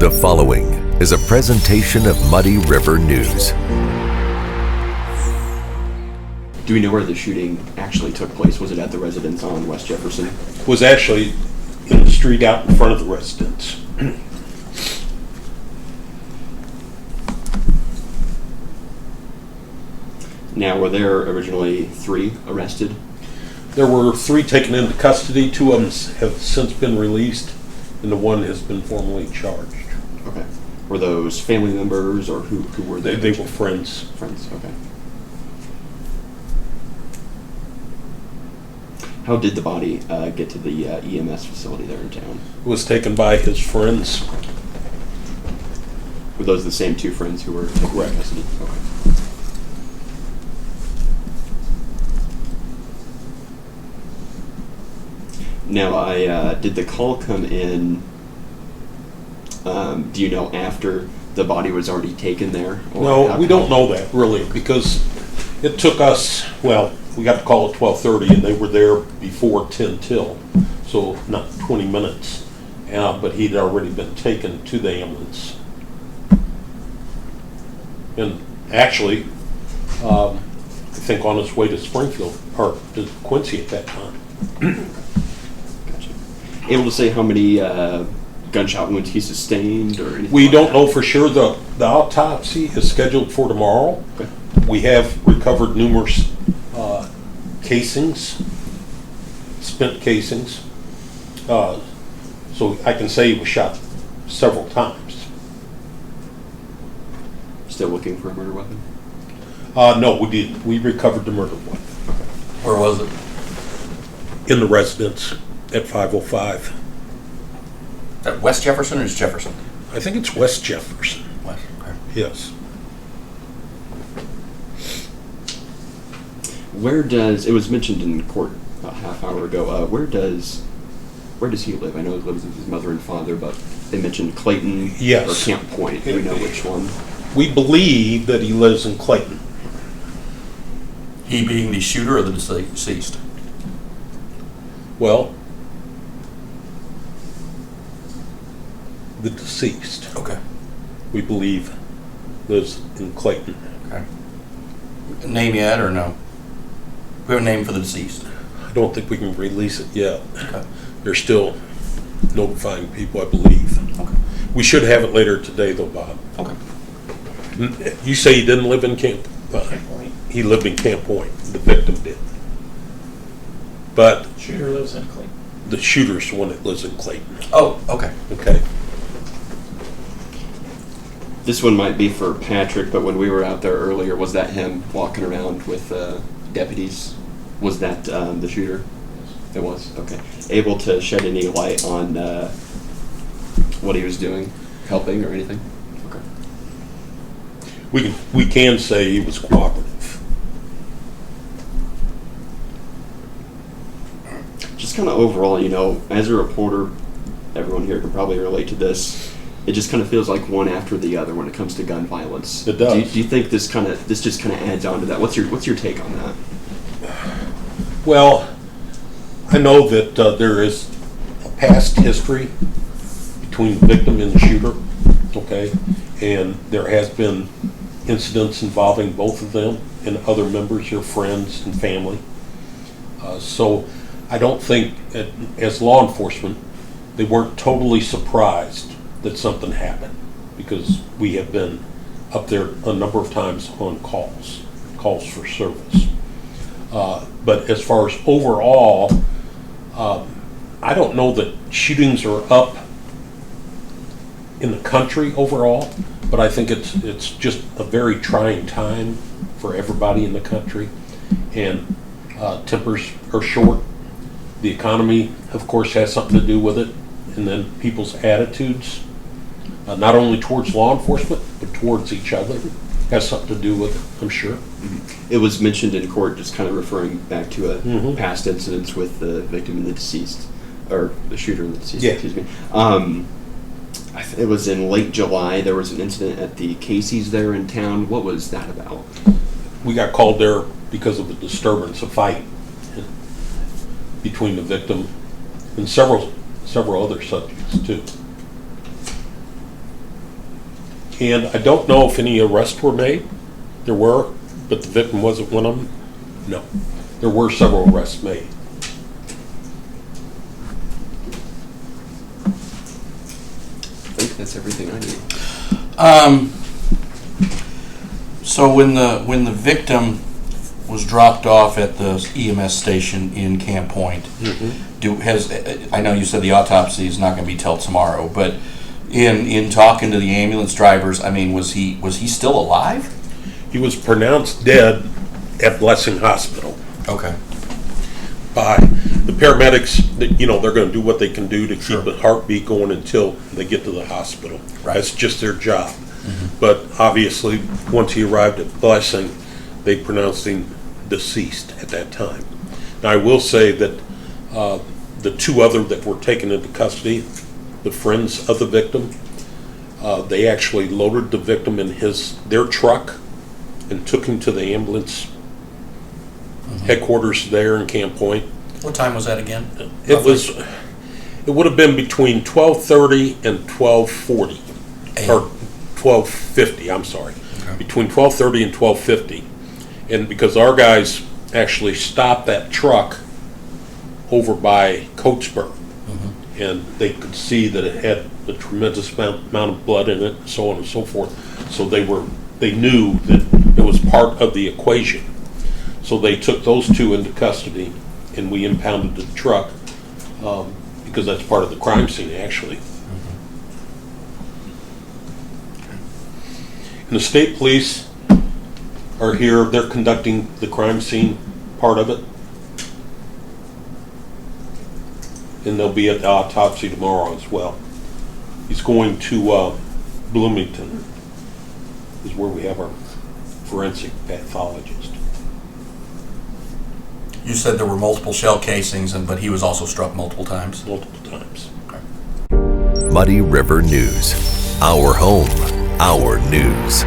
The following is a presentation of Muddy River News. Do we know where the shooting actually took place? Was it at the residence on West Jefferson? It was actually in the street out in front of the residence. Now, were there originally 3 arrested? There were 3 taken into custody. 2 of them have since been released, and the 1 has been formally charged. Okay. Were those family members, or who were they? They were friends. Friends, okay. How did the body get to the EMS facility there in town? It was taken by his friends. Were those the same 2 friends who were taken into custody? Okay. Now, did the call come in, do you know, after the body was already taken there? No, we don't know that, really, because it took us, well, we got the call at 12:30, and they were there before 10 till, so not 20 minutes. But he'd already been taken to the ambulance. And actually, I think on his way to Springfield, or to Quincy at that time. Gotcha. Able to say how many gunshot wounds he sustained or anything? We like don't that? know for sure. The autopsy is scheduled for tomorrow. Okay. We have recovered numerous casings, spent casings. So I can say he was shot several times. Still looking for a murder weapon? No, we didn't. We recovered the murder weapon Where was it? in the residence at 505. At West Jefferson or is Jefferson? I think it's West Jefferson. West, okay. Yes. Where does, it was mentioned in court a half hour ago, where does he live? I know he lives with his mother and father, but they mentioned Clayton Yes. or Camp Point. Do we know which one? We believe that he lives in Clayton. He being the shooter or the deceased? Well, the deceased, Okay. we believe, lives in Clayton. Okay. Name yet or no? We have a name for the deceased. I don't think we can release it yet. Okay. They're still notifying people, I believe. Okay. We should have it later today, though, Bob. Okay. You say he didn't live in Camp Point? He lived in Camp Point. The victim did. But Shooter lives in Clayton. the shooter's the one that lives in Clayton. Oh, okay. Okay. This one might be for Patrick, but when we were out there earlier, was that him walking around with deputies? Was that the shooter? It was? Okay. Able to shed any light on what he was doing, helping or anything? Okay. We can say he was cooperative. Just kind of overall, you know, as a reporter, everyone here can probably relate to this. It just kind of feels like one after the other when it comes to gun violence. It does. Do you think this just kind of adds on to that? What's your take on that? Well, I know that there is a past history between the victim and the shooter, okay? And there has been incidents involving both of them and other members, your friends and family. So I don't think, as law enforcement, they weren't totally surprised that something happened, because we have been up there a number of times on calls for service. But as far as overall, I don't know that shootings are up in the country overall, but I think it's just a very trying time for everybody in the country, and tempers are short. The economy, of course, has something to do with it, and then people's attitudes, not only towards law enforcement, but towards each other, has something to do with it, I'm sure. It was mentioned in court, just kind of referring back to a past incidents with the victim and the deceased, or the shooter and the deceased, Yeah. excuse me. It was in late July. There was an incident at the Casey's there in town. What was that about? We got called there because of a disturbance, a fight between the victim and several other subjects too. And I don't know if any arrests were made. There were, but the victim wasn't one of them. No. There were several arrests made. I think that's everything I need. So when the victim was dropped off at the EMS station in Camp Point, I know you said the autopsy is not going to be till tomorrow, but in talking to the ambulance drivers, I mean, was he still alive? He was pronounced dead at Blessing Hospital Okay. by the paramedics. You know, they're going to do what they can do to keep the heartbeat going until they get to the hospital. Right. That's just their job. But obviously, once he arrived at Blessing, they pronounced him deceased at that time. Now, I will say that the two other that were taken into custody, the friends of the victim, they actually loaded the victim in their truck and took him to the ambulance headquarters there in Camp Point. What time was that again? It would have been between 12:30 and 12:40, or 12:50. I'm sorry, between 12:30 and 12:50, and because our guys actually stopped that truck over by Coatesburg, and they could see that it had a tremendous amount of blood in it, so on and so forth. So they knew that it was part of the equation. So they took those two into custody, and we impounded the truck because that's part of the crime scene, actually. And the state police are here. They're conducting the crime scene part of it. And they'll be at the autopsy tomorrow as well. He's going to Bloomington, is where we have our forensic pathologist. You said there were multiple shell casings, but he was also struck multiple times. Multiple times. Muddy River News. Our home, our news.